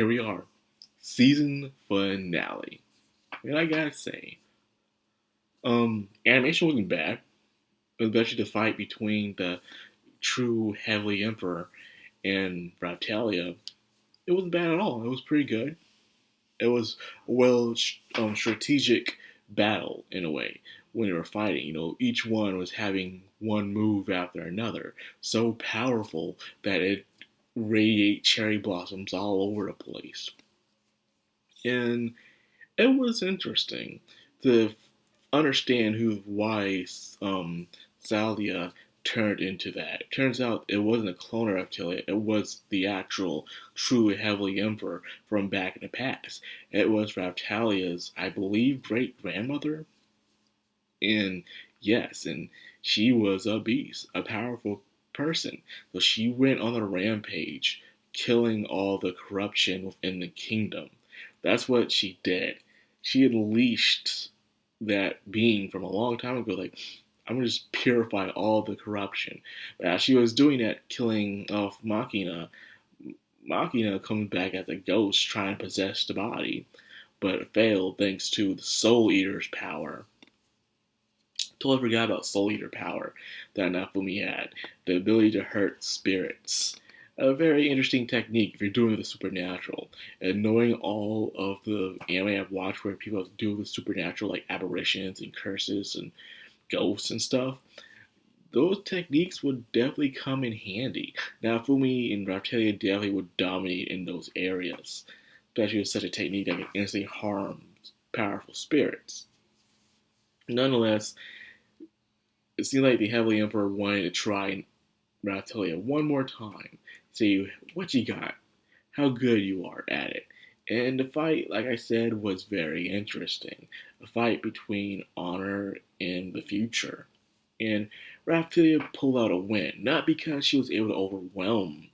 here we are, season finale. And I gotta say, animation wasn't bad, especially the fight between the true Heavenly Emperor and Raptalia. It wasn't bad at all. It was pretty good. It was well strategic battle in a way when they were fighting. Each one was having one move after another, so powerful that it radiate cherry blossoms all over the place. And it was interesting to understand why Salia turned into that. It turns out it wasn't a clone of Reptilia, it was the actual true Heavenly Emperor from back in the past. It was Raptalia's, I believe, great grandmother. And yes, and she was a beast, a powerful person. So she went on a rampage, killing all the corruption within the kingdom. That's what she did. She unleashed that being from a long time ago, like, I'm gonna just purify all the corruption. But as she was doing that, killing off Machina, Machina comes back as a ghost trying to possess the body, but failed thanks to the Soul Eater's power. Totally forgot about Soul Eater power that Nafumi had. The ability to hurt spirits. A very interesting technique if you're doing the supernatural. And knowing all of the anime I've watched where people do the supernatural, like apparitions and curses and ghosts and stuff, those techniques would definitely come in handy. Nafumi and Raptalia definitely would dominate in those areas. Especially with such a technique that can instantly harm powerful spirits. Nonetheless, it seemed like the Heavenly Emperor wanted to try Raptalia one more time. See what you got, how good you are at it. And the fight, like I said, was very interesting. A fight between honor and the future. And Raptalia pulled out a win, not because she was able to overwhelm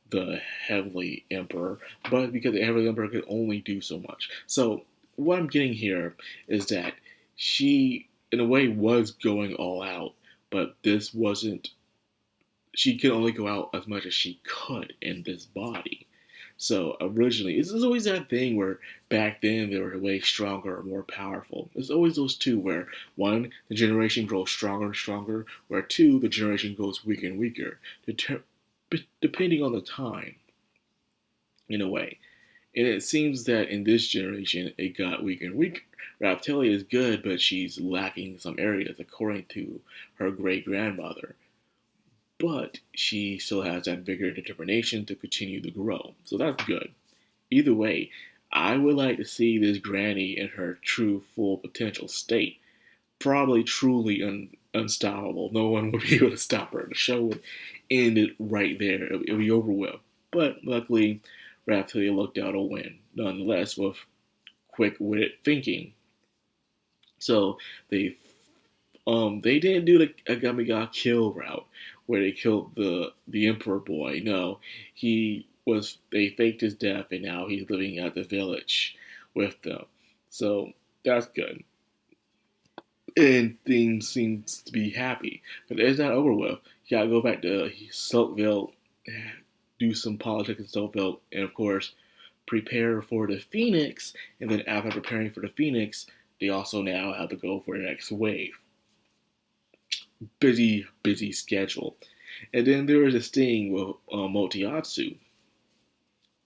the Heavenly Emperor, but because the Heavenly Emperor could only do so much. So, what I'm getting here is that she, in a way, was going all out, but this wasn't. She could only go out as much as she could in this body. So originally, this is always that thing where back then they were way stronger or more powerful. There's always those two where one, the generation grows stronger and stronger, where two, the generation goes weaker and weaker, depending on the time, in a way. And it seems that in this generation, it got weaker and weaker. Raptalia is good, but she's lacking some areas, according to her great grandmother. But she still has that vigor and determination to continue to grow. So that's good. Either way, I would like to see this granny in her true full potential state. Probably truly unstoppable. No one would be able to stop her. The show would end it right there. It would be over with. But luckily, Raptalia looked out a win, nonetheless, with quick-witted thinking. So they didn't do the Agamiga kill route where they killed the Emperor boy. No, they faked his death and now he's living at the village with them. So that's good. And things seem to be happy. But it's not over with. You gotta go back to Silkville, do some politics in Silkville, and of course, prepare for the Phoenix. And then after preparing for the Phoenix, they also now have to go for the next wave. Busy schedule. And then there is this thing with Motoyatsu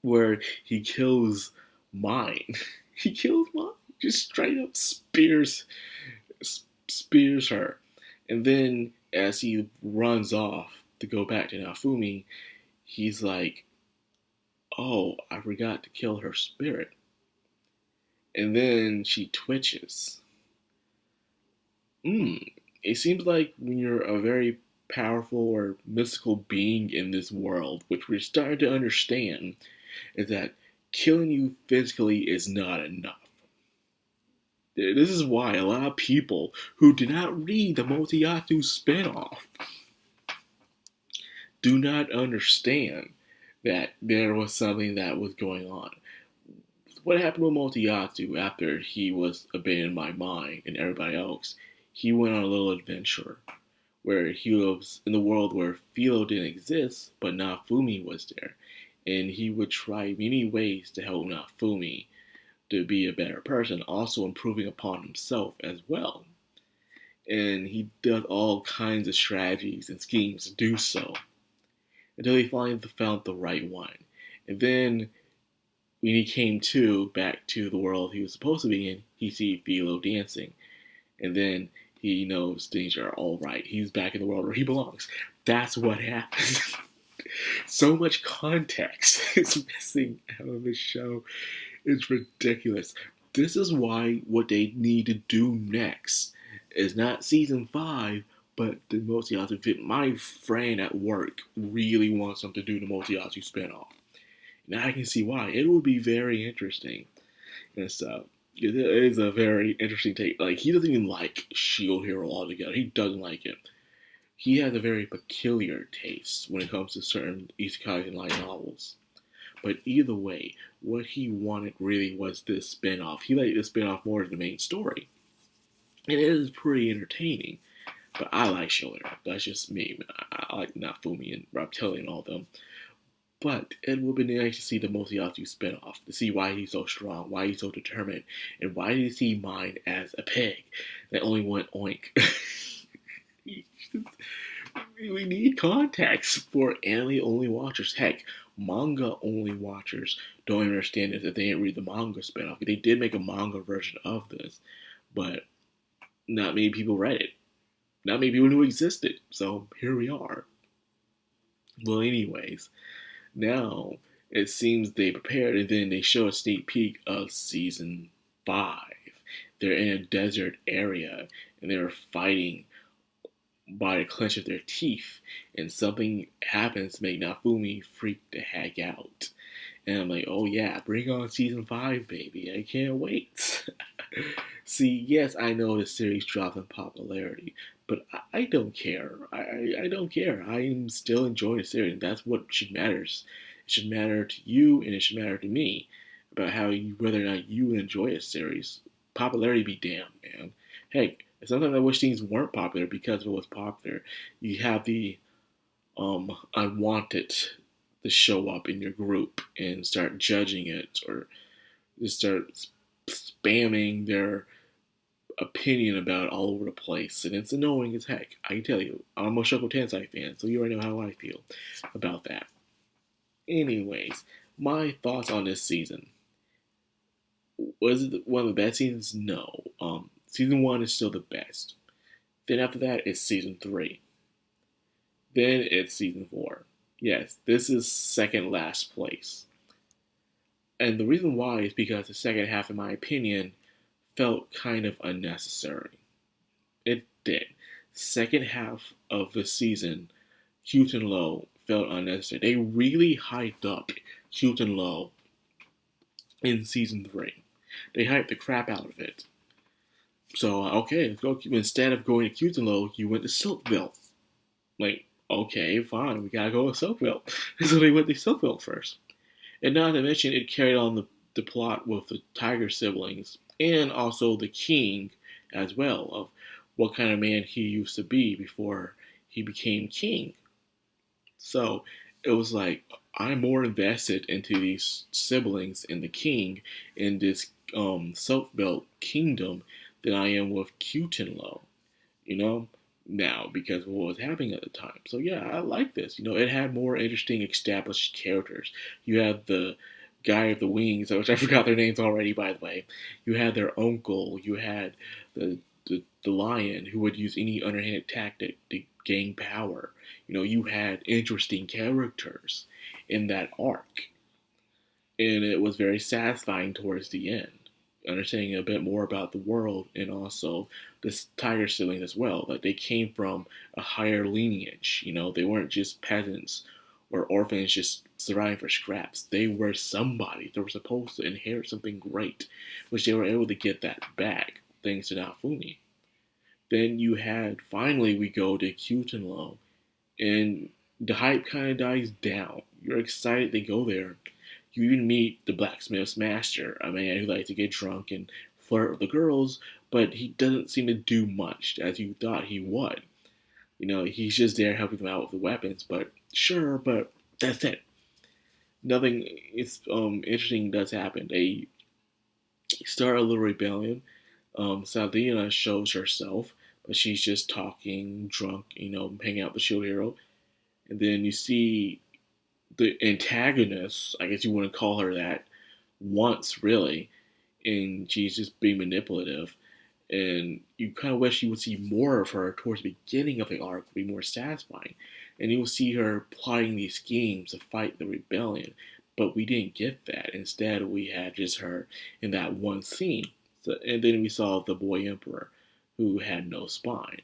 where he kills mine. He kills mine. Just straight up spears her. And then as he runs off to go back to Nafumi, he's like, oh, I forgot to kill her spirit. And then she twitches. It seems like when you're a very powerful or mystical being in this world, which we're starting to understand, is that killing you physically is not enough. This is why a lot of people who did not read the Motoyatsu spinoff do not understand that there was something that was going on. What happened with Motoyatsu after he was abandoned by mine and everybody else? He went on a little adventure where he was in the world where Philo didn't exist, but Nafumi was there. and he would try many ways to help Nafumi to be a better person, also improving upon himself as well. And he does all kinds of strategies and schemes to do so until he finally found the right one. And then when he came back to the world he was supposed to be in, he sees Philo dancing. And then he knows things are all right. He's back in the world where he belongs. That's what happens. So much context is missing out of the show. It's ridiculous. This is why what they need to do next is not season 5, but the Motoyasu fit. My friend at work really wants them to do the Motoyasu spinoff. And I can see why. It would be very interesting and stuff. It is a very interesting take. Like, he doesn't even like Shield Hero altogether. He doesn't like it. He has a very peculiar taste when it comes to certain isekai and light novels. But either way, what he wanted really was this spin-off. He liked this spin-off more than the main story. And it is pretty entertaining. But I like Shield Hero. That's just me. I like Nafumi and Raptelli and all of them. But it would be nice to see the Motoyasu spinoff, to see why he's so strong, why he's so determined, and why did he see mine as a pig that only went oink. We need context for anime-only watchers. Heck, manga-only watchers don't understand this if they didn't read the manga spinoff. They did make a manga version of this, but not many people read it. Not many people knew it existed. So here we are. Well, anyways, now it seems they prepared, and then they show a sneak peek of season 5. They're in a desert area, and they're fighting by the clench of their teeth, and something happens to make Nafumi freak the heck out. And I'm like, oh yeah, bring on season 5, baby. I can't wait. See, yes, I know the series dropped in popularity, but I don't care. I don't care. I'm still enjoying the series. That's what should matter. It should matter to you, and it should matter to me about whether or not you enjoy a series. Popularity be damned, man. Heck, sometimes I wish things weren't popular because it was popular. You have the unwanted to show up in your group and start judging it, or just start spamming their opinion about it all over the place, and it's annoying as heck. I can tell you, I'm a Shoko Tensei fan, so you already know how I feel about that. Anyways, my thoughts on this season. Was it one of the best seasons? No. Season 1 is still the best. Then after that, it's season 3. Then it's season 4. Yes, this is second last place. And the reason why is because the second half, in my opinion, felt kind of unnecessary. It did. Second half of the season, Cute and Low felt unnecessary. They really hyped up Cute and Low in season 3. They hyped the crap out of it. So, okay, let's go. Instead of going to Cute and Low, you went to Silkville. Like, okay, fine, we gotta go with Silkville. So they went to Silkville first. And not to mention, it carried on the plot with the Tiger siblings, and also the king as well, of what kind of man he used to be before he became king. So it was like, I'm more invested into these siblings and the king in this self-built kingdom than I am with Cutenlo, you know? Now, because of what was happening at the time. So yeah, I like this. You know, it had more interesting established characters. You had the guy with the wings, which I forgot their names already, by the way. You had their uncle. You had the lion who would use any underhanded tactic to gain power. You know, you had interesting characters in that arc. And it was very satisfying towards the end. Understanding a bit more about the world and also this tiger siblings as well. Like, they came from a higher lineage. You know, they weren't just peasants or orphans just surviving for scraps. They were somebody. They were supposed to inherit something great, which they were able to get that back thanks to Nafumi. Then you had, finally, we go to Cutenlo, and the hype kind of dies down. You're excited to go there. You even meet the blacksmith's master, a man who likes to get drunk and flirt with the girls, but he doesn't seem to do much as you thought he would. You know, he's just there helping them out with the weapons, but sure, but that's it. nothing is interesting does happen. They start a little rebellion. Saldina shows herself, but she's just talking, drunk, hanging out with the shield hero. And then you see the antagonist, I guess you want to call her that, once really, and she's just being manipulative. And you kind of wish you would see more of her towards the beginning of the arc, would be more satisfying. And you will see her plotting these schemes to fight the rebellion. But we didn't get that. Instead, we had just her in that one scene. So, and then we saw the boy emperor, who had no spine.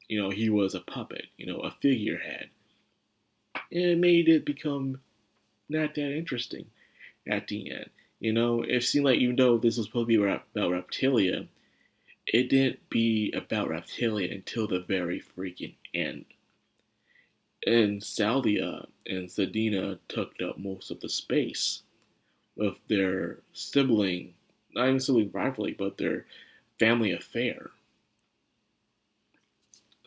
He was a puppet, a figurehead. And it made it become not that interesting at the end. It seemed like even though this was supposed to be about Reptilia, it didn't be about Reptilia until the very freaking end. And Saldia and Zadina took up most of the space of their sibling, not even sibling rivalry, but their family affair.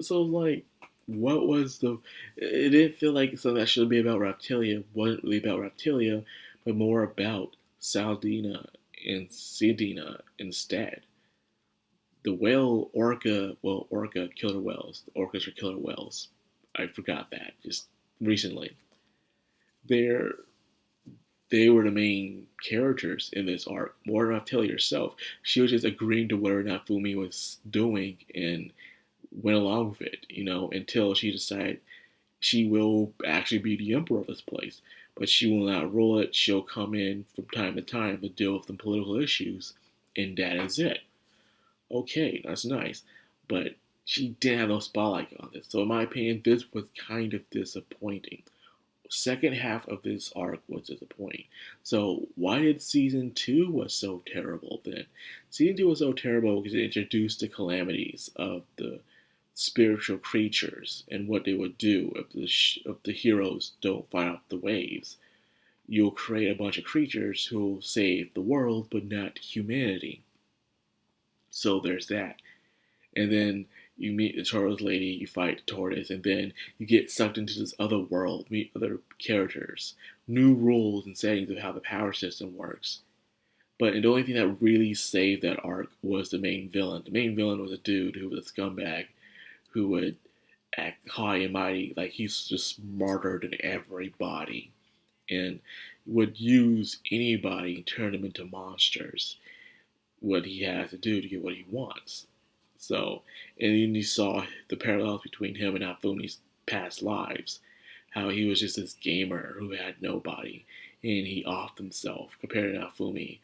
So, like, what was the. It didn't feel like something that should be about Reptilia. It wasn't really about Reptilia, but more about Saldina and Sidina instead. The whale orca, well, orca killer whales. The orcas are killer whales. I forgot that just recently. They're they were the main characters in this arc. More than Reptilia herself, she was just agreeing to whatever Nafumi was doing and went along with it, until she decided she will actually be the emperor of this place. But she will not rule it. She'll come in from time to time to deal with the political issues, and that is it. Okay, that's nice. But she didn't have no spotlight on this. So in my opinion, this was kind of disappointing. Second half of this arc was disappointing. So why did season 2 was so terrible then? Season 2 was so terrible because it introduced the calamities of the spiritual creatures and what they would do if the heroes don't fight off the waves. You'll create a bunch of creatures who'll save the world but not humanity. So there's that. And then you meet the tortoise lady, you fight the tortoise, and then you get sucked into this other world, meet other characters, new rules and settings of how the power system works. But the only thing that really saved that arc was the main villain. The main villain was a dude who was a scumbag who would act high and mighty like he's just smarter than everybody and would use anybody and turn them into monsters. What he has to do to get what he wants. So, and then you saw the parallels between him and Afumi's past lives. How he was just this gamer who had nobody, and he offed himself compared to Afumi,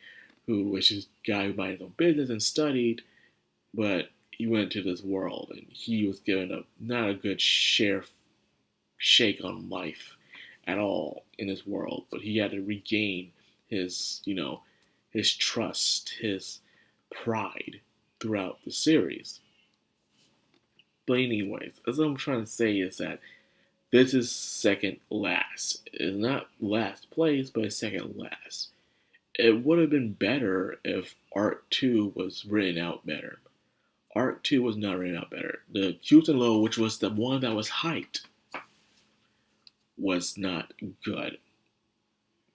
who was just a guy who minded his own business and studied, but he went to this world and he was given not a good shake on life at all in this world. But he had to regain his his trust, his pride throughout the series. But anyways, as I'm trying to say is that this is second last. It's not last place, but it's second last. It would have been better if Arc 2 was written out better. Arc 2 was not written out better. The Cute and Low, which was the one that was hyped, was not good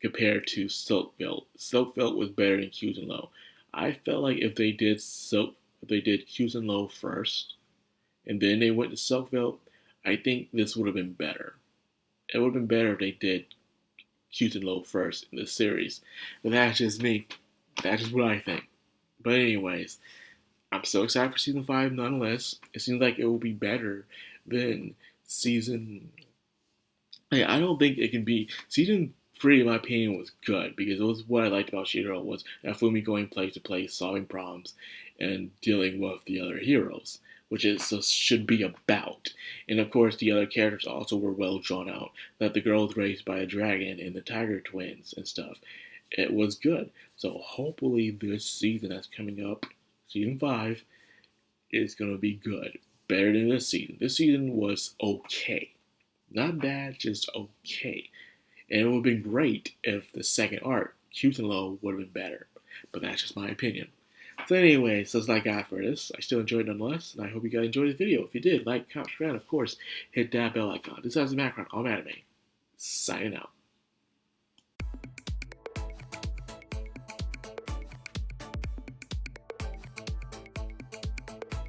compared to Silkville. Silkville was better than Cute and Low. I felt like if they did Cute and Low first, and then they went to Silkville, I think this would have been better. It would have been better if they did Cute and Low first in the series. But that's just me. That's just what I think. But anyways, I'm so excited for season 5 nonetheless. It seems like it will be better than season. I don't think it can be. Season 3, in my opinion, was good because it was what I liked about Shiro was Afumi going place to place, solving problems, and dealing with the other heroes, which it should be about. And of course, the other characters also were well drawn out. That the girl was raised by a dragon and the tiger twins and stuff. It was good. So hopefully this season that's coming up, season 5, is going to be good. Better than this season. This season was okay. Not bad, just okay. And it would have been great if the second arc, Cute and Low, would have been better. But that's just my opinion. So anyways, that's all I got for this. I still enjoyed it nonetheless, and I hope you guys enjoyed the video. If you did, like, comment, subscribe, and of course, hit that bell icon. This is Madcrownxox, all anime. Signing out.